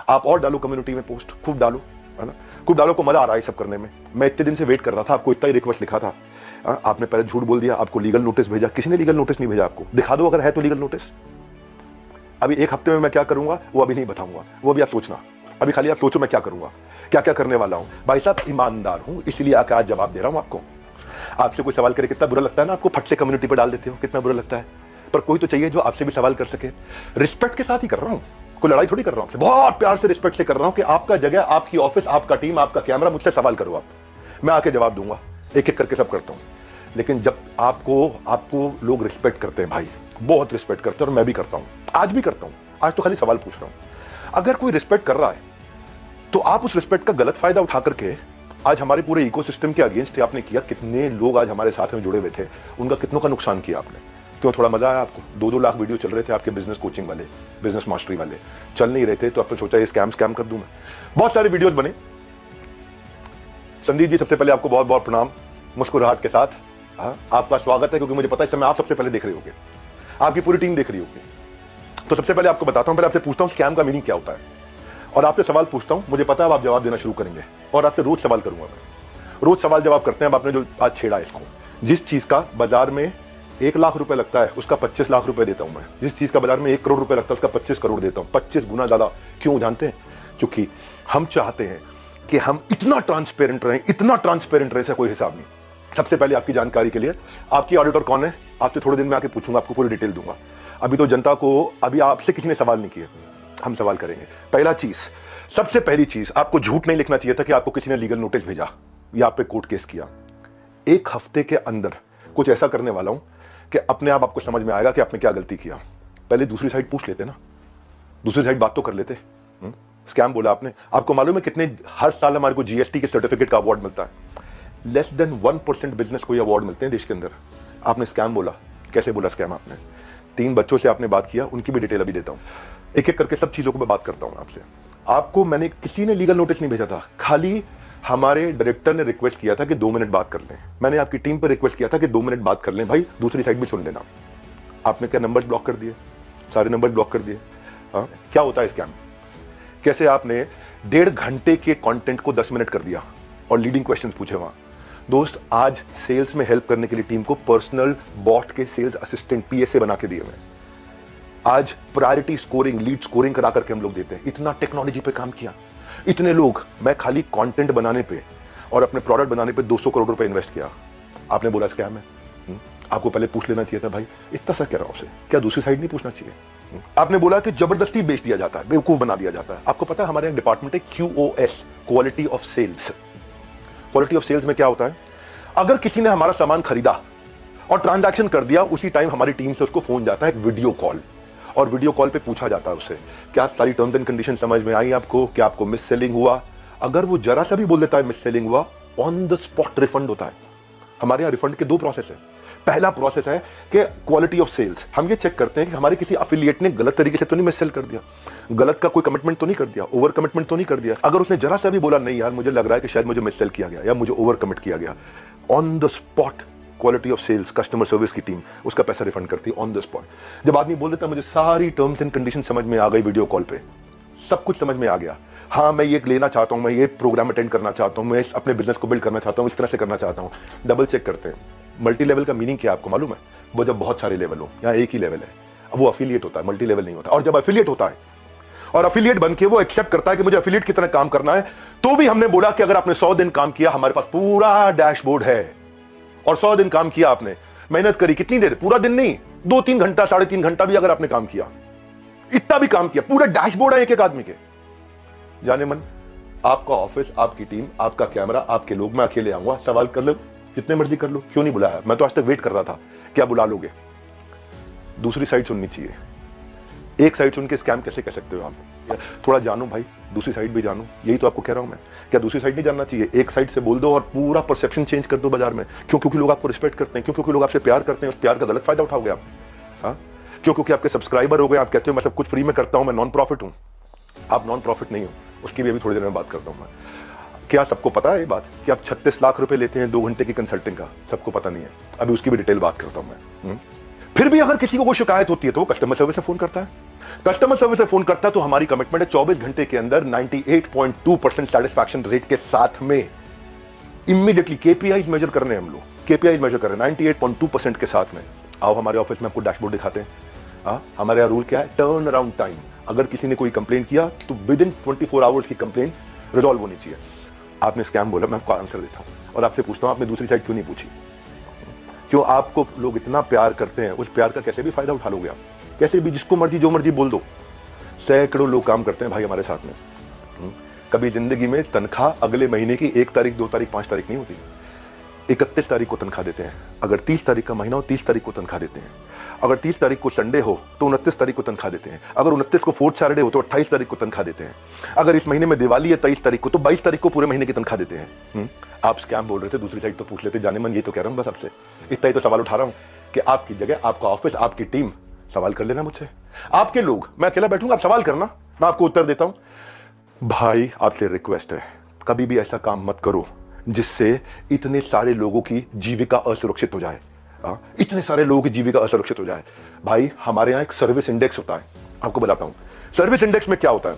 आप और डालो कम्युनिटी में पोस्ट, खूब डालो, है ना, खूब डालो। को मजा आ रहा है सब करने में। मैं इतने दिन से वेट कर रहा था, आपको इतना ही रिक्वेस्ट लिखा था, आपने पहले झूठ बोल दिया, आपको लीगल नोटिस भेजा। किसी ने लीगल नोटिस नहीं भेजा आपको, दिखा दो अगर है तो लीगल नोटिस। अभी एक हफ्ते में मैं क्या करूंगा वो अभी नहीं बताऊंगा, वो भी आप सोचना। अभी खाली आप सोचो मैं क्या करूंगा, क्या क्या करने वाला हूं। भाई साहब ईमानदार हूं, इसलिए आकर आज जवाब दे रहा हूं आपको। आपसे कोई सवाल करे कितना बुरा लगता है ना, आपको फट से कम्युनिटी पर डाल देते हो, कितना बुरा लगता है। पर कोई तो चाहिए जो आपसे भी सवाल कर सके। रिस्पेक्ट के साथ ही कर रहा हूं, कोई लड़ाई थोड़ी कर रहा हूं, बहुत प्यार से रिस्पेक्ट से कर रहा हूं कि आपका जगह, आपकी ऑफिस, आपका टीम, आपका कैमरा, मुझसे सवाल करो आप, मैं आके जवाब दूंगा। एक एक करके सब करता हूं। लेकिन जब आपको लोग रिस्पेक्ट करते हैं भाई, बहुत रिस्पेक्ट करते हैं, और मैं भी करता हूं, आज भी करता हूं। आज तो खाली सवाल पूछ रहा हूं। अगर कोई रिस्पेक्ट कर रहा है तो आप उस रिस्पेक्ट का गलत फायदा उठा करके आज हमारे पूरे इकोसिस्टम के अगेंस्ट आपने किया। कितने लोग आज हमारे साथ में जुड़े हुए थे, उनका कितनों का नुकसान किया आपने। क्यों? थोड़ा मजा आया आपको? 2-2 लाख वीडियो चल रहे थे आपके बिजनेस कोचिंग वाले, बिजनेस मास्टरी वाले, चल नहीं रहे थे तो आपने सोचा ये स्कैम कर दूं मैं। बहुत सारे वीडियोस बने। संदीप जी, सबसे पहले आपको बहुत बहुत प्रणाम, मुस्कुराहट के साथ आपका स्वागत है, क्योंकि मुझे पता है इस समय आप सबसे पहले देख रहे होगे, आपकी पूरी टीम देख रही होगी। तो सबसे पहले आपको बताता हूं, पहले आपसे पूछता हूं स्कैम का मीनिंग क्या होता है, और आपसे सवाल पूछता हूं। मुझे पता है आप जवाब देना शुरू करेंगे, और आपसे रोज सवाल करूंगा मैं। रोज सवाल जवाब करते हैं। अब आपने जो आज छेड़ा इसको, जिस चीज का बाजार में 1 लाख रुपए लगता है उसका 25 लाख रुपए देता हूं मैं। जिस चीज का बाजार में 1 करोड़ रुपए लगता है उसका 25 करोड़ देता हूं, 25 गुना ज्यादा। क्यों जानते हैं? क्योंकि हम चाहते हैं कि हम इतना ट्रांसपेरेंट रहें, इतना ट्रांसपेरेंट रहे, कोई हिसाब नहीं। सबसे पहले आपकी जानकारी के लिए, आपकी ऑडिटर कौन है आपसे थोड़े दिन में आके पूछूंगा, आपको पूरी डिटेल दूंगा। अभी तो जनता को, अभी आपसे किसी ने सवाल नहीं किए, हम सवाल करेंगे। पहला चीज, सबसे पहली चीज, आपको झूठ नहीं लिखना चाहिए था कि आपको किसी ने लीगल नोटिस भेजा या आप पे कोर्ट केस किया। 1 हफ्ते के अंदर कुछ ऐसा करने वाला हूं कि अपने आप आपको समझ में आएगा कि आपने क्या गलती किया। पहले दूसरी साइड पूछ लेते ना, दूसरी साइड बात तो कर लेते। स्कैम बोला आपने। आपको मालूम है कितने हर साल हमारे को जीएसटी के सर्टिफिकेट का अवार्ड मिलता है? लेस देन 1% बिजनेस को ये अवार्ड मिलते हैं देश के अंदर। आपने स्कैम बोला। कैसे बोला स्कैम आपने? 3 बच्चों से आपने बात किया, उनकी भी डिटेल अभी देता हूं। एक एक करके सब चीजों को मैं बात करता हूं आपसे। आपको मैंने, किसी ने लीगल नोटिस नहीं भेजा था, खाली हमारे डायरेक्टर ने रिक्वेस्ट किया था कि 2 मिनट बात कर लें। मैंने आपकी टीम पर रिक्वेस्ट किया था कि 2 मिनट बात कर लें भाई, दूसरी साइड भी सुन लेना। आपने क्या नंबर ब्लॉक कर दिए? सारे नंबर ब्लॉक कर दिए। क्या होता है स्कैम? कैसे आपने 1.5 घंटे के कंटेंट को 10 मिनट कर दिया और लीडिंग क्वेश्चंस पूछे वहां। दोस्त, आज सेल्स में हेल्प करने के लिए टीम को पर्सनल बॉट के सेल्स असिस्टेंट पीएसए बना के दिए हुए। आज प्रायोरिटी स्कोरिंग, लीड स्कोरिंग करा करके हम लोग देते हैं। इतना टेक्नोलॉजी पे काम किया, इतने लोग। मैं खाली कंटेंट बनाने पे और अपने प्रोडक्ट बनाने पे 200 करोड़ रुपए इन्वेस्ट किया। आपने बोला स्कैम है। आपको पहले पूछ लेना चाहिए था भाई, इतना सा कह रहा हूं आपसे, क्या दूसरी साइड नहीं पूछना चाहिए? आपने बोला कि जबरदस्ती बेच दिया जाता है, बेवकूफ बना दिया जाता है। आपको पता है हमारे डिपार्टमेंट है QoS, quality of sales. Quality of sales में क्या होता है? अगर किसी ने हमारा सामान खरीदा और ट्रांजैक्शन कर दिया, उसी टाइम हमारी टीम से उसको फोन जाता है, एक वीडियो कॉल, और वीडियो कॉल पे पूछा जाता है उससे, क्या सारी टर्म्स एंड कंडीशन समझ में आई आपको? क्या आपको मिस सेलिंग हुआ? अगर वो जरा सा भी बोल देता है मिस सेलिंग हुआ, ऑन द स्पॉट रिफंड होता है। हमारे यहाँ रिफंड के 2 प्रोसेस है। पहला प्रोसेस है कि क्वालिटी ऑफ सेल्स, हम ये चेक करते हैं कि हमारे किसी एफिलिएट ने गलत तरीके से तो नहीं मिस सेल कर दिया, गलत का कोई कमिटमेंट तो नहीं कर दिया, ओवर कमिटमेंट तो नहीं कर दिया। अगर उसने जरा सा भी बोला नहीं यार मुझे लग रहा है कि शायद मुझे मिस सेल किया गया या मुझे ओवर कमिट किया गया, on the spot quality of sales, customer service की टीम उसका पैसा रिफंड करती है ऑन द स्पॉट। जब आदमी बोल देता मुझे सारी टर्म्स एंड कंडीशन समझ में आ गई, वीडियो कॉल पे सब कुछ समझ में आ गया, हाँ मैं ये लेना चाहता हूं, मैं ये प्रोग्राम अटेंड करना चाहता हूं, मैं अपने बिजनेस को बिल्ड करना चाहता हूं, इस तरह से करना चाहता हूं, डबल चेक करते हैं। मल्टी लेवल का मीनिंग क्या आपको मालूम है? वो जब बहुत सारे लेवल हो, यहाँ एक ही लेवल है, वो अफिलिएट होता है, मल्टी लेवल नहीं होता। और जब अफिलिएट होता है और अफिलिएट बन के वो एक्सेप्ट करता है कि मुझे अफिलिएट की तरह काम करना है, तो भी हमने बोला कि अगर आपने 100 दिन काम किया, हमारे पास पूरा डैशबोर्ड है, और 100 दिन काम किया आपने, मेहनत करी, कितनी देर? पूरा दिन नहीं, 2-3 घंटा, 3.5 घंटा भी अगर आपने काम किया, इतना भी काम किया, पूरा डैशबोर्ड है एक एक आदमी के। जाने मन, आपका ऑफिस, आपकी टीम, आपका कैमरा, आपके लोग, मैं अकेले आऊंगा, सवाल कर लो जितने मर्जी कर लो, क्यों नहीं बुलाया? मैं तो आज तक वेट कर रहा था, क्या बुला लोगे? दूसरी साइड सुननी चाहिए। एक साइड सुन के स्कैम कैसे कह सकते हो आप? थोड़ा जानो भाई, दूसरी साइड भी जानो, यही तो आपको कह रहा हूं मैं। क्या दूसरी साइड नहीं जानना चाहिए? एक साइड से बोल दो और पूरा परसेप्शन चेंज कर दो बाजार में। क्यों? क्योंकि लोग आपको रिस्पेक्ट करते हैं, क्यों? क्योंकि लोग आपसे प्यार करते हैं, उस प्यार का गलत फायदा उठाओगे आप। हाँ, क्यों? क्योंकि आपके सब्सक्राइबर हो गए, आप कहते हो मैं सब कुछ फ्री में करता हूं, मैं नॉन प्रॉफिट हूं। आप नॉन प्रॉफिट नहीं हो, उसकी भी अभी थोड़ी देर में बात करता हूं मैं। क्या सबको पता है ये बात कि आप 36 लाख रुपए लेते हैं 2 घंटे की कंसल्टिंग का? सबको पता नहीं है, अभी उसकी भी डिटेल बात करता हूं मैं। फिर भी अगर किसी को कोई शिकायत होती है तो वो कस्टमर सर्विस से फोन करता है। कस्टमर सर्विस से फोन करता है तो हमारी कमिटमेंट है 24 घंटे के अंदर 98.2% सेटिस्फैक्शन रेट के साथ में इमीडिएटली केपीआईज मेजर कर रहे हैं हम लोग, केपीआईज मेजर कर रहे हैं 98.2% के साथ में। आओ हमारे ऑफिस में आपको डैशबोर्ड दिखाते हैं। हमारे यहाँ रूल क्या है, टर्न अराउंड टाइम। अगर किसी ने कोई कंप्लेंट किया तो विद इन 24 आवर्स की कंप्लेंट रिजॉल्व होनी चाहिए। आपने स्कैम बोला, मैं आपको आंसर देता हूं और आपसे पूछता हूं आपने दूसरी साइड क्यों नहीं पूछी? क्यों आपको लोग इतना प्यार करते हैं, उस प्यार का कैसे भी फायदा उठा लोगे आप, कैसे भी जिसको मर्जी जो मर्जी बोल दो। सैकड़ों लोग काम करते हैं भाई हमारे साथ में। कभी जिंदगी में तनख्वाह अगले महीने की 1 तारीख 2 तारीख 5 तारीख नहीं होती, 31 तारीख को तनख्वाह देते हैं। अगर 30 तारीख का महीना हो 30 तारीख को तनख्वाह देते हैं। अगर 30 तारीख को संडे हो तो 29 तारीख को तनख्वाह देते हैं। अगर 29 को फोर्थ सैटरडे हो तो 28 तारीख को तनख्वाह देते हैं। अगर इस महीने में दिवाली है 23 तारीख को तो 22 तारीख को पूरे महीने की तनख्वाह देते हैं। आप स्कैम बोल रहे थे, दूसरी साइड तो पूछ लेते। जाने मन ये तो कह रहा हूं बस आपसे, इतना ही तो सवाल उठा रहा हूं कि आपकी जगह आपका ऑफिस, आपकी टीम सवाल कर लेना मुझसे। आपके लोग, मैं अकेला बैठूंगा, आप सवाल करना, मैं आपको उत्तर देता हूं। भाई आपसे रिक्वेस्ट है, कभी भी ऐसा काम मत करो जिससे इतने सारे लोगों की जीविका असुरक्षित हो जाए। इतने सारे लोगों की जीविका असुरक्षित हो जाए। भाई हमारे यहां एक सर्विस इंडेक्स होता है, आपको बताता हूं। सर्विस इंडेक्स में क्या होता है,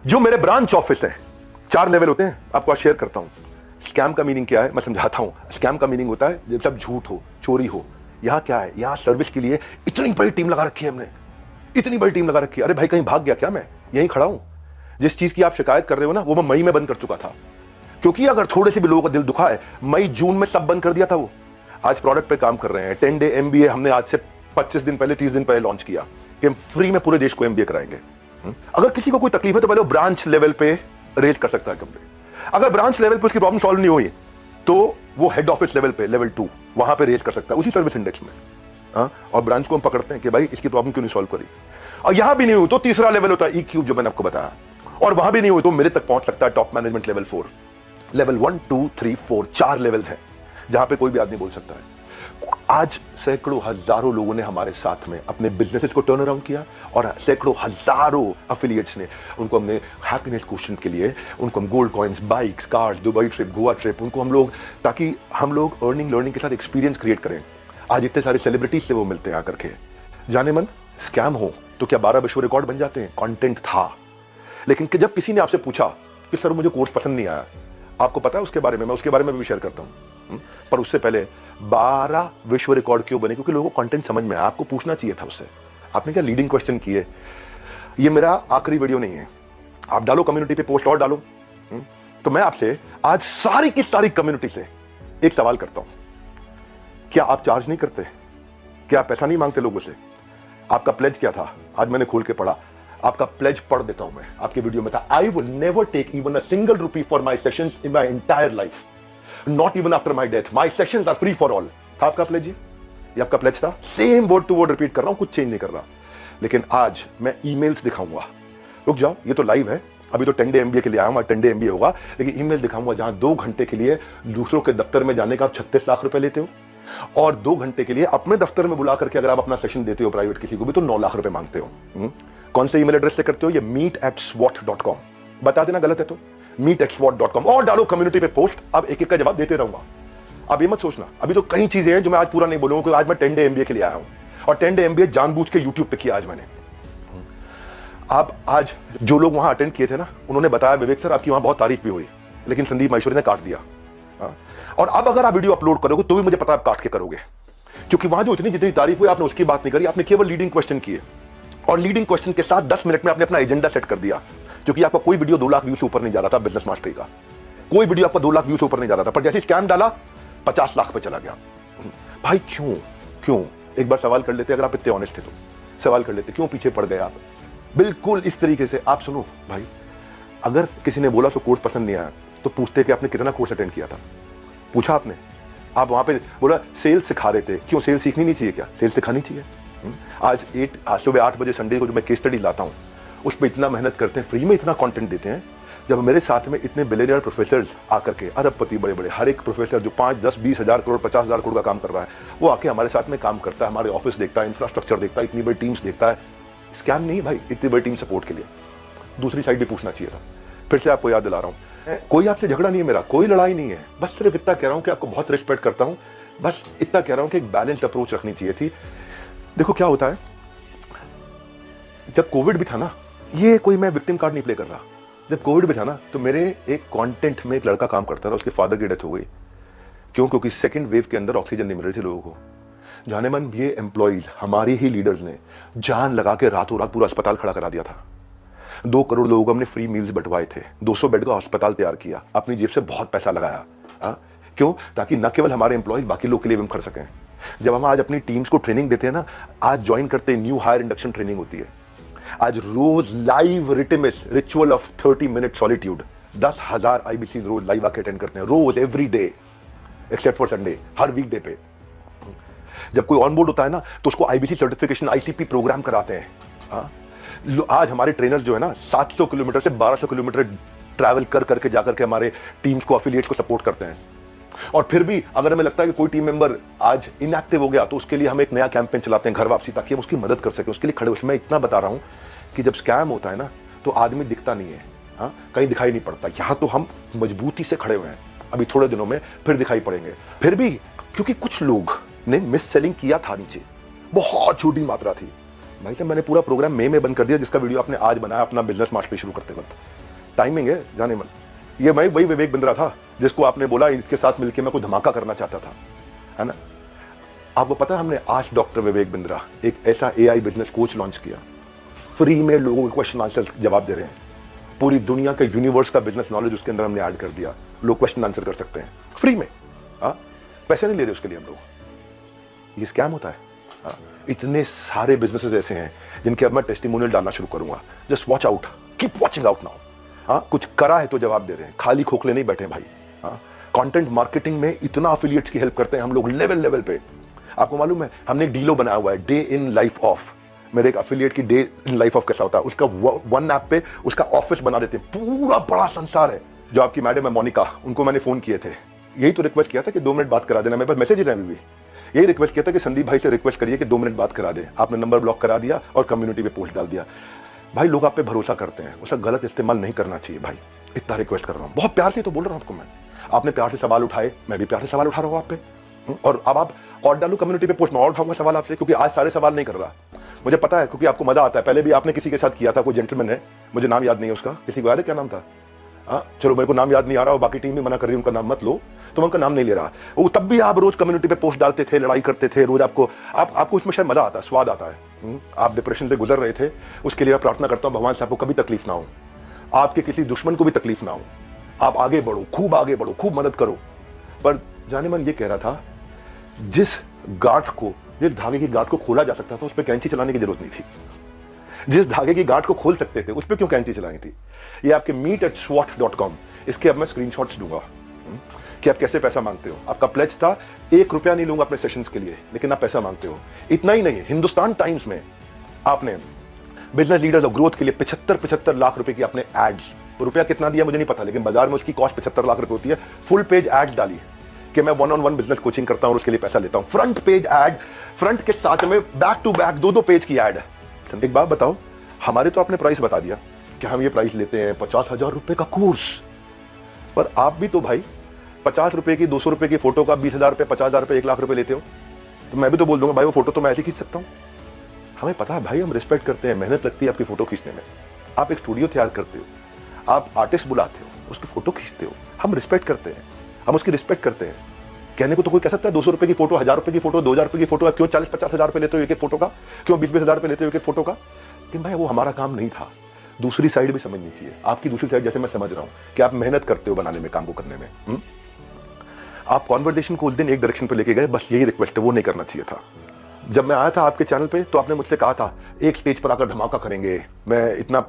जो मेरे ब्रांच ऑफिस है 4 लेवल होते हैं, आपको आज शेयर करता हूं। स्कैम का मीनिंग क्या है मैं समझाता हूं। स्कैम का मीनिंग होता है जब सब झूठ हो, चोरी हो। यहां क्या है, यहां सर्विस के लिए इतनी बड़ी टीम लगा रखी है हमने, इतनी बड़ी टीम लगा रखी है। अरे भाई कहीं भाग गया क्या? मैं यहीं खड़ा हूं। जिस चीज की आप शिकायत कर रहे हो ना, वो मैं मई में बंद कर चुका था, क्योंकि अगर थोड़े से भी लोगों का दिल दुखा है, मई जून में सब बंद कर दिया था। वो आज प्रोडक्ट पे काम कर रहे हैं। 10 डे MBA हमने आज से 25 दिन पहले 30 दिन पहले लॉन्च किया कि हम फ्री में पूरे देश को MBA कराएंगे। अगर किसी को कोई तकलीफ है तो पहले वो ब्रांच लेवल पे रेज कर सकता है कंप्लेंट। अगर ब्रांच लेवल पे उसकी प्रॉब्लम सॉल्व नहीं हुई तो वो हेड ऑफिस लेवल पे, लेवल 2, वहां पे रेज कर सकता है उसी सर्विस इंडेक्स में। और ब्रांच को हम पकड़ते हैं कि भाई इसकी प्रॉब्लम क्यों नहीं सॉल्व करी। और यहां भी नहीं हुई तो तीसरा लेवल होता है EQ, जो मैंने आपको बताया। और वहां भी नहीं हुई तो मेरे तक पहुंच सकता है top management level 4। Level 1 2 3 4 4 levels हैं जहां पे कोई भी आदमी बोल सकता है। आज सैकड़ों हजारों लोगों ने हमारे साथ में अपने बिजनेसेस को टर्न अराउंड किया और सैकड़ों हजारों एफिलिएट्स ने, उनको हमने हैप्पीनेस क्वेश्चन के लिए, उनको हम gold coins, bikes, cars, Dubai trip, Goa trip, उनको हम लोग, ताकि हम लोग अर्निंग लर्निंग के साथ एक्सपीरियंस क्रिएट करें। आज इतने सारे सेलिब्रिटीज से वो मिलते हैं आकर के। जाने मन स्कैम हो तो क्या 12 विश्व रिकॉर्ड बन जाते हैं? कंटेंट था, लेकिन जब किसी ने आपसे पूछा कि सर मुझे कोर्स पसंद नहीं आया, आपको पता है उसके बारे में, मैं उसके बारे में भी शेयर करता हूं। पर उससे पहले 12 विश्व रिकॉर्ड क्यों बने? क्योंकि लोगों को कंटेंट समझ में आया। आपको पूछना चाहिए था उससे। आपने क्या लीडिंग क्वेश्चन किए। ये मेरा आखिरी वीडियो नहीं है, आप डालो कम्युनिटी पे पोस्ट और डालो। तो मैं आपसे आज सारी की सारी कम्युनिटी से एक सवाल करता हूं, क्या आप चार्ज नहीं करते? क्या आप पैसा नहीं मांगते लोगों से? आपका प्लेज क्या था? आज मैंने खोल के पढ़ा, आपका प्लेज पढ़ देता हूं मैं। आपके वीडियो में था, I will never take even a single rupee for my sessions in my entire life, not even after my death, my sessions are free for all. था आपका प्लेज? ये आपका प्लेज था। Same word to word repeat कर रहा हूं, कुछ change नहीं कर रहा। लेकिन आज मैं ईमेल्स दिखाऊंगा। रुक जाओ, ये तो लाइव है, अभी तो 10 डे MBA के लिए आया हूं, 10 डे MBA होगा, लेकिन ईमेल दिखाऊंगा जहां 2 घंटे के लिए दूसरों के दफ्तर में जाने का आप 36 लाख रुपए लेते हो, और 2 घंटे के लिए अपने दफ्तर में बुला करके अगर आप अपना सेशन देते हो प्राइवेट किसी को भी तो 9 लाख रुपए मांगते हो। कौन से ईमेल एड्रेस से करते हो? ये meet@swat.com। बता देना गलत है तो meet@swat.com, और डालो कम्युनिटी पे पोस्ट। अब एक एक का जवाब देते रहूंगा। अब ये मत सोचना, अभी तो कई चीजें हैं जो मैं आज पूरा नहीं बोलूंगा, क्योंकि आज मैं 10 डे MBA के लिए आया हूं, और 10 डे MBA जानबूझ के YouTube पे किया आज मैंने। आप आज जो लोग वहां अटेंड किए थे ना, उन्होंने बताया विवेक सर आपकी वहां बहुत तारीफ भी हुई, लेकिन संदीप माहेश्वरी ने काट दिया। और अब अगर आप वीडियो अपलोड करोगे तो भी मुझे पता है आप काट के करोगे, क्योंकि वहां जो इतनी जितनी तारीफ हुई आपने उसकी बात नहीं करी, आपने केवल लीडिंग क्वेश्चन किए, और लीडिंग क्वेश्चन के साथ 10 मिनट में आपने अपना एजेंडा सेट कर दिया। क्योंकि आपका कोई वीडियो 2 लाख व्यू से ऊपर नहीं जा रहा था बिजनेस मास्टरी का, कोई वीडियो आपका 2 लाख व्यू से ऊपर नहीं जा रहा था, पर जैसे स्कैम डाला 50 लाख पे चला गया। भाई क्यों? एक बार सवाल कर लेते, अगर आप इतने ऑनेस्ट थे तो सवाल कर लेते, क्यों पीछे पड़ गए आप? बिल्कुल इस तरीके से आप सुनो भाई, अगर किसी ने बोला तो कोर्स पसंद नहीं आया तो पूछते कि आपने कितना कोर्स अटेंड किया था, पूछा आपने? आप वहां पे बोला सेल सिखा रहे थे, क्यों सेल सीखनी नहीं चाहिए? क्या सेल सिखानी चाहिए? आज सुबह 8 बजे संडे को जो मैं केस स्टडी लाता हूं उस पर इतना मेहनत करते हैं, फ्री में इतना कंटेंट देते हैं। जब मेरे साथ में इतने बिलियनियर प्रोफेसर्स आकर के, अरबपति बड़े बड़े, हर एक प्रोफेसर जो 5, 10, 20 हजार करोड़, 50 हजार करोड़ का काम कर रहा है, वो आके हमारे साथ में काम करता है, हमारे ऑफिस देखता है, इंफ्रास्ट्रक्चर देखता है, इतनी बड़ी टीम्स देखता है। स्कैम नहीं भाई, इतनी बड़ी टीम सपोर्ट के लिए। दूसरी साइड भी पूछना चाहिए था। फिर से आपको याद दिला रहा हूं, कोई आपसे झगड़ा नहीं है मेरा, कोई लड़ाई नहीं है, बस सिर्फ इतना कह रहा हूं कि आपको बहुत रिस्पेक्ट करता हूं, बस इतना कह रहा हूं कि एक बैलेंस्ड अप्रोच रखनी चाहिए थी। देखो क्या होता है, जब कोविड भी था ना, ये कोई मैं विक्टिम कार्ड नहीं प्ले कर रहा, जब कोविड भी था ना तो मेरे एक कंटेंट में एक लड़का काम करता था, उसके फादर की डेथ हो गई। क्यों? क्योंकि सेकंड वेव के अंदर ऑक्सीजन नहीं मिल रही थी लोगों को। जाने मन ये एम्प्लॉइज, हमारी ही लीडर्स ने जान लगा के रातों रात पूरा अस्पताल खड़ा करा दिया था। 2 करोड़ लोगों को हमने फ्री मील्स बंटवाए थे, 200 बेड का अस्पताल तैयार किया, अपनी जेब से बहुत पैसा लगाया। क्यों? ताकि न केवल हमारे एम्प्लॉइज, बाकी लोग के लिए भी हम कर सकें। जब हम आज अपनी टीम्स को ट्रेनिंग देते हैं ना, आज ज्वाइन करते हैं, न्यू हायर इंडक्शन ट्रेनिंग होती है, आज रोज लाइव रिटिमिस ritual of 30 minute solitude, 10,000 IBC रोज लाइव आके अटेंड करते हैं, रोज every day except for Sunday, हर वीकडे पे। जब कोई ऑन बोर्ड होता है ना तो उसको आईबीसी सर्टिफिकेशन, आईसीपी प्रोग्राम कराते हैं। आज हमारे ट्रेनर्स जो है ना 700 किलोमीटर से 1200 किलोमीटर ट्रैवल कर करके जाकर के हमारे टीम्स को, अफिलिएट्स को सपोर्ट करते हैं। और फिर भी अगर हमें लगता है कि कोई टीम मेंबर आज इनएक्टिव हो गया तो उसके लिए हम एक नया कैंपेन चलाते हैं, घर वापसी, ताकि हम उसकी मदद कर सकें, उसके लिए खड़े हो। मैं इतना बता रहा हूं कि जब स्कैम होता है ना तो आदमी दिखता नहीं है, कहीं दिखाई नहीं पड़ता। यहां तो हम मजबूती से खड़े हुए हैं, अभी थोड़े दिनों में फिर दिखाई पड़ेंगे। फिर भी क्योंकि कुछ लोग ने मिस सेलिंग किया था, नीचे बहुत छोटी मात्रा थी। भाई साहब मैंने पूरा प्रोग्राम मई में बंद कर दिया, जिसका वीडियो आपने आज बनाया अपना बिजनेस मास्टरी शुरू करते वक्त। टाइमिंग है जाने मन। ये मैं वही विवेक बिंद्रा था जिसको आपने बोला इसके साथ मिलकर मैं कोई धमाका करना चाहता था, है ना। आपको पता है हमने आज डॉक्टर विवेक बिंद्रा एक ऐसा एआई बिजनेस कोच लॉन्च किया, फ्री में लोगों के क्वेश्चन आंसर जवाब दे रहे हैं। पूरी दुनिया के यूनिवर्स का बिजनेस नॉलेज उसके अंदर हमने ऐड कर दिया, लोग क्वेश्चन आंसर कर सकते हैं फ्री में। पैसे नहीं ले रहे उसके लिए हम लोग। ये स्कैम होता है। इतने सारे बिजनेसेस ऐसे हैं जिनके अब मैं टेस्टिमोनियल डालना शुरू करूंगा। Just watch out, keep watching out now. कुछ करा है तो जवाब दे रहे हैं, खाली खोखले नहीं बैठे भाई। कंटेंट मार्केटिंग में इतना एफिलिएट्स की हेल्प करते हैं हम लोग लेवल पे। आपको मालूम है हमने एक डीलो बनाया हुआ है, डे इन लाइफ ऑफ। मेरे एक एफिलिएट की डे इन लाइफ ऑफ कैसा होता है, उसका वन ऐप पे उसका ऑफिस बना देते हैं, पूरा बड़ा संसार है। जो आपकी मैडम है मोनिका, उनको मैंने फोन किए थे, यही तो रिक्वेस्ट किया था कि 2 मिनट बात करा देना। मेरे पास मैसेजेस हैं अभी भी, यही रिक्वेस्ट किया था कि संदीप भाई से रिक्वेस्ट करिए कि 2 मिनट बात करा दे। आपने नंबर ब्लॉक करा दिया और कम्युनिटी पे पोस्ट डाल दिया। भाई लोग आप पे भरोसा करते हैं, उसका गलत इस्तेमाल नहीं करना चाहिए भाई। इतना रिक्वेस्ट कर रहा हूं, बहुत प्यार से तो बोल रहा हूं आपको मैं। आपने प्यार से सवाल उठाए, मैं भी प्यार से सवाल उठा रहा हूं आप पे। और अब आप और डालू कम्युनिटी पे पोस्ट, मैं और उठाऊंगा सवाल आपसे, क्योंकि आज सारे सवाल नहीं कर रहा। मुझे पता है, क्योंकि आपको मजा आता है। पहले भी आपने किसी के साथ किया था, कोई जेंटलमैन है, मुझे नाम याद नहीं है उसका, किसी को याद है क्या नाम था? चलो मेरे को नाम याद नहीं आ रहा और बाकी टीम भी मना कर रही है उनका नाम मत लो, तो मैं उनका नाम नहीं ले रहा। वो तब भी आप रोज कम्युनिटी पे पोस्ट डालते थे, लड़ाई करते थे रोज। आपको उसमें शायद मजा आता है, स्वाद आता है। आप डिप्रेशन से गुजर रहे थे, उसके लिए मैं प्रार्थना करता हूं भगवान से आपको कभी तकलीफ ना हो, आपके किसी दुश्मन को भी तकलीफ ना हो। आप आगे बढ़ो, खूब आगे बढ़ो, खूब मदद करो। पर जाने मन ये कह रहा था, जिस धागे की गांठ को खोला जा सकता था उस पर कैंची चलाने की जरूरत नहीं थी। जिस धागे की गांठ को खोल सकते थे उस पर क्यों कैंची चलानी थी? ये आपके meet@swat.com, इसके अब मैं स्क्रीनशॉट्स दूंगा कि आप कैसे पैसा मांगते हो। आपका प्लेज था 1 रुपया नहीं लूंगा अपने सेशंस के लिए, लेकिन आप पैसा मांगते हो। इतना ही नहीं, हिंदुस्तान टाइम्स में आपने बिजनेस लीडर्स और ग्रोथ के लिए 75 लाख रुपए की आपने एड्स, रुपया कितना दिया मुझे नहीं पता, लेकिन बाजार में उसकी कॉस्ट 75 लाख रुपए होती है। फुल पेज एड्स डाली कि मैं 1-on-1 बिजनेस कोचिंग करता हूं और उसके लिए पैसा लेता हूं। फ्रंट पेज एड, फ्रंट के साथ में बैक टू बैक 2-2 पेज की एड है। एक बात बताओ, हमारे तो आपने प्राइस बता दिया कि हम ये प्राइस लेते हैं 50,000 रुपए का कोर्स, पर आप भी तो भाई 50 रुपए की, 200 रुपए की फोटो का 20,000 रुपए, 50,000 रुपए, 1 लाख रुपए लेते हो। तो मैं भी तो बोल दूंगा भाई वो फोटो तो मैं ऐसे खींच सकता हूं। हमें पता है भाई, हम रिस्पेक्ट करते हैं, मेहनत लगती है आपकी फोटो खींचने में। आप एक स्टूडियो तैयार करते हो, आप आर्टिस्ट बुलाते हो, उसकी फोटो खींचते हो, हम रिस्पेक्ट करते हैं, हम उसकी रिस्पेक्ट करते हैं। कहने को तो कोई कह सकता है 200 रुपए की फोटो, 1000 रुपए की फोटो, 2000 रुपए की फोटो, क्यों 40-50 हजार रुपए लेते हो एक फोटो का, क्यों 20-20 हजार रुपए लेते हो एक फोटो का? लेकिन भाई वो हमारा काम नहीं था। दूसरी साइड भी समझनी चाहिए, आपकी दूसरी साइड जैसे मैं समझ रहा हूं कि आप मेहनत करते हो बनाने में, काम को करने में। आप कॉन्वर्सेशन को उस दिन एक डायरेक्शन पे लेके गए, बस यही रिक्वेस्ट है, वो नहीं करना चाहिए था। जब मैं आया था आपके चैनल पे तो आपने मुझसे कहा था एक स्टेज पर आकर धमाका करेंगे, मैं इतना,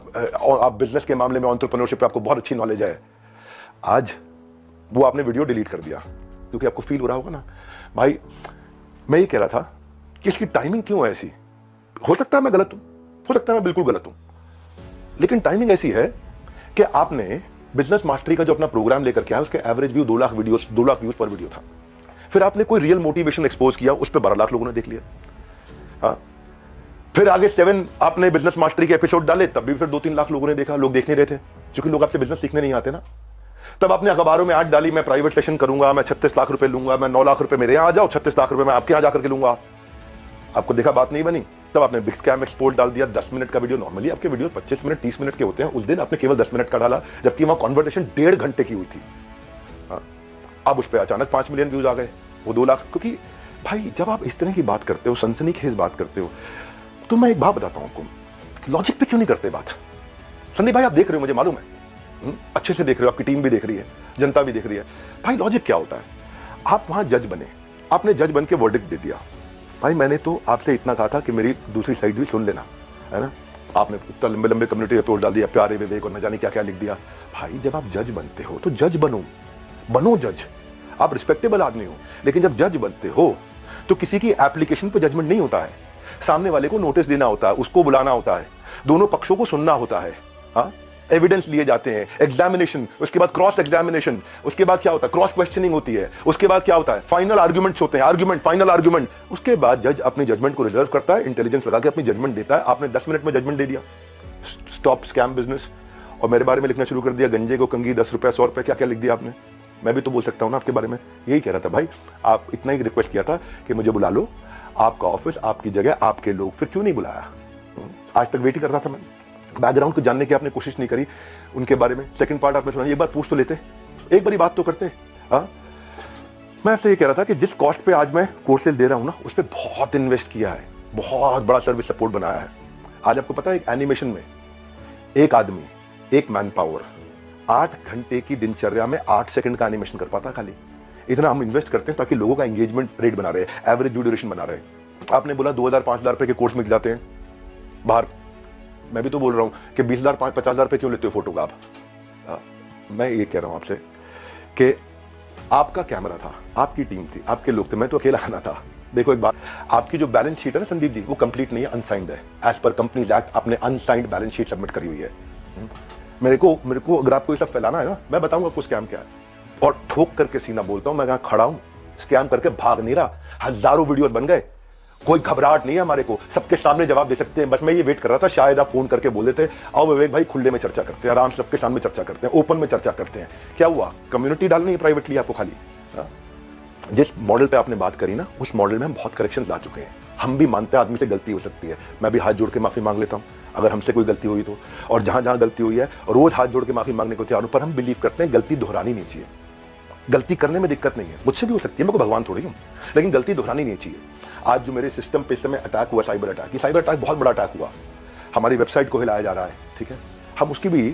और आप बिजनेस के मामले में, एंटरप्रेन्योरशिप पे आपको बहुत अच्छी नॉलेज है। आज वो आपने वीडियो डिलीट कर दिया क्योंकि आपको फील हो रहा होगा ना भाई। मैं ये कह रहा था कि इसकी टाइमिंग क्यों है ऐसी? हो सकता है मैं गलत हूं, हो सकता है मैं बिल्कुल गलत हूं, लेकिन टाइमिंग ऐसी है कि आपने बिजनेस मास्टरी का जो अपना प्रोग्राम लेकर के आया, उसके एवरेज व्यू 2 लाख व्यूज पर वीडियो था। फिर आपने कोई रियल मोटिवेशन एक्सपोज किया, उस पर 12 लाख लोगों ने देख लिया। हाँ, फिर आगे 7 आपने बिजनेस मास्टरी के एपिसोड डाले, तब भी फिर 2-3 लाख लोगों ने देखा। लोग देख नहीं रहे थे क्योंकि लोग आपसे बिजनेस सीखने नहीं आते ना। तब आपने अखबारों में ऐड डाली, मैं प्राइवेट सेशन करूंगा, मैं 36 लाख रुपए लूंगा, मैं 9 लाख रुपए मेरे यहां आ जाओ, 36 लाख रुपए मैं आपके यहां जाकर के लूंगा। आपको देखा बात नहीं बनी, तब आपने बिग स्कैम एक्सपोर्ट डाल दिया, 10 मिनट का वीडियो। नॉर्मली आपके वीडियो 25 मिनट 30 मिनट के होते हैं, उस दिन आपने केवल 10 मिनट का डाला, जबकि वहां कॉन्वर्सेशन 1.5 घंटे की हुई थी। अब उस पर अचानक 5 मिलियन व्यूज आ गए, वो 2 लाख। क्योंकि भाई जब आप इस तरह की बात करते हो, सनसनीखेज बात करते हो, तो मैं एक बात बताता हूं आपको, लॉजिक पे क्यों नहीं करते बात। संदीप भाई आप देख रहे हो, मुझे मालूम है, अच्छे से देख रहे हो, आपकी टीम भी देख रही है, जनता भी देख रही है। भाई लॉजिक क्या होता है, आप वहां जज बने, आपने जज बन के वर्डिक्ट दे दिया। भाई मैंने तो आपसे इतना कहा था कि मेरी दूसरी साइड भी सुन लेना, है ना। आपने इतना लंबे लंबे कम्युनिटी रिपोर्ट डाल दिया, प्यारे विवेक और न जाने क्या क्या लिख दिया। भाई जब आप जज बनते हो तो जज बनो जज। आप रिस्पेक्टेबल आदमी हो, लेकिन जब जज बनते हो तो किसी की एप्लीकेशन पे जजमेंट नहीं होता है, सामने वाले को नोटिस देना होता है, उसको बुलाना होता है, दोनों पक्षों को सुनना होता है, हाँ, एविडेंस लिए जाते हैं, एग्जामिनेशन, उसके बाद क्रॉस एग्जामिनेशन, उसके बाद क्या होता है, क्रॉस क्वेश्चनिंग होती है, उसके बाद क्या होता है, फाइनल आर्ग्यूमेंट्स होते हैं, आर्ग्यूमेंट, फाइनल आर्ग्यूमेंट। उसके बाद जज अपनी जजमेंट को रिजर्व करता है, इंटेलिजेंस लगा के अपनी जजमेंट देता है। आपने 10 मिनट में जजमेंट दे दिया, स्टॉप स्कैम बिजनेस, और मेरे बारे में लिखना शुरू कर दिया, गंजे को कंगी 10 रुपए 100 रुपए, क्या क्या लिख दिया आपने। मैं भी तो बोल सकता हूं ना आपके बारे में, यही कह रहा था भाई। आप इतना ही रिक्वेस्ट किया था कि मुझे बुला लो, आपका ऑफिस, आपकी जगह, आपके लोग, फिर क्यों नहीं बुलाया। आज तक वेट ही कर रहा था मैं, बैकग्राउंड को जानने की आपने कोशिश नहीं करी उनके बारे में। सेकंड पार्ट आपने सुना, एक बार पूछ तो लेते, एक बारी बात तो करते। मैं आपसे ये कह रहा था कि जिस कॉस्ट पे आज मैं कोर्सेज दे रहा हूं ना, उस पर बहुत इन्वेस्ट किया है, बहुत बड़ा सर्विस सपोर्ट बनाया है। आज आपको पता है, एक एनिमेशन में एक आदमी, एक मैन पावर 8 घंटे की दिनचर्या में 8 सेकंड का एनिमेशन कर पाता। खाली इतना हम इन्वेस्ट करते हैं ताकि लोगों का एंगेजमेंट रेट बना रहे, एवरेज ड्यूरेशन बना रहे। आपने बोला 2000-5000 रुपए के कोर्स मिल जाते हैं बाहर, मैं भी तो बोल रहा हूं कि 20,000-50,000 रुपए क्यों लेते हो फोटो का आप। मैं ये कह रहा हूं आपसे कि आपका कैमरा था, आपकी टीम थी, आपके लोग थे, मैं तो अकेला आना था। देखो एक बात, आपकी जो बैलेंस शीट है ना संदीप जी, वो कंप्लीट नहीं है, अनसाइंड है। एज पर कंपनीज एक्ट आपने अनसाइंड बैलेंस शीट सबमिट करी हुई है। मेरे को अगर आपको ये सब फैलाना है ना, मैं बताऊंगा आपको स्कैम क्या है, और ठोक करके सीना बोलता हूं, मैं यहाँ खड़ा हूं, स्कैम करके भाग नहीं रहा। हजारों वीडियो बन गए, कोई घबराहट नहीं है हमारे को, सबके सामने जवाब दे सकते हैं। बस मैं ये वेट कर रहा था, शायद आप फोन करके बोल देते, आओ विवेक भाई खुले में चर्चा करते हैं, आराम से सबके सामने चर्चा करते हैं, ओपन में चर्चा करते हैं। क्या हुआ, कम्युनिटी डालनी है प्राइवेटली आपको खाली। जिस मॉडल पे आपने बात करी ना, उस मॉडल में हम बहुत करेक्शंस ला चुके हैं। हम भी मानते हैं आदमी से गलती हो सकती है, मैं भी हाथ जोड़ के माफी मांग लेता हूं अगर हमसे कोई गलती हुई तो, और जहां जहां गलती हुई है रोज हाथ जोड़ के माफी मांगने को तैयार हूं। पर हम बिलीव करते हैं गलती दोहरानी नहीं चाहिए। गलती करने में दिक्कत नहीं है, मुझसे भी हो सकती है, मैं को भगवान थोड़ी हूं, लेकिन गलती दोहरानी नहीं चाहिए। आज जो मेरे सिस्टम पे इस समय अटैक हुआ, साइबर अटैक, ये साइबर अटैक बहुत बड़ा अटैक हुआ, हमारी वेबसाइट को हिलाया जा रहा है, ठीक है, हम उसकी भी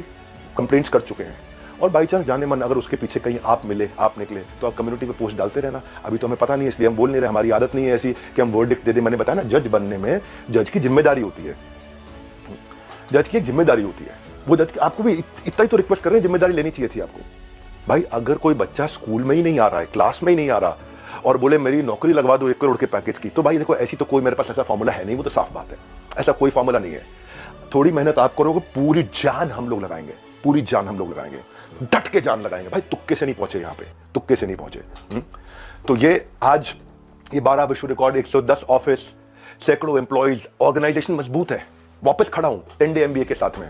कंप्लेंट्स कर चुके हैं। और बाई चांस जाने मन अगर उसके पीछे कहीं आप मिले, आप निकले, तो आप कम्युनिटी पे पोस्ट डालते रहना। अभी तो हमें पता नहीं है, इसलिए हम बोल नहीं रहे, हमारी आदत नहीं है ऐसी कि हम वर्डिक्ट दे दें। मैंने बताया ना, जज बनने में जज की जिम्मेदारी होती है, जज की एक जिम्मेदारी होती है। वो जज आपको भी इतना ही तो रिक्वेस्ट कर रहे हैं, जिम्मेदारी लेनी चाहिए थी आपको। भाई अगर कोई बच्चा स्कूल में ही नहीं आ रहा है, क्लास में ही नहीं आ रहा, और बोले मेरी नौकरी लगवा दो 1 करोड़ के पैकेज की, तो भाई देखो ऐसी तो कोई मेरे पास ऐसा फॉर्मूला है नहीं, वो तो साफ बात है, ऐसा कोई फॉर्मूला नहीं है। थोड़ी मेहनत आप करोगे, पूरी जान हम लोग लगाएंगे, पूरी जान हम लोग लगाएंगे, डट के जान लगाएंगे। भाई तुक्के से नहीं पहुंचे यहाँ पे, तुक्के से नहीं पहुंचे। तो ये आज ये 12 विश्व रिकॉर्ड, 110 ऑफिस, सैकड़ों एम्प्लॉइज, ऑर्गेनाइजेशन मजबूत है। वापस खड़ा हूं 10 डे MBA के साथ में।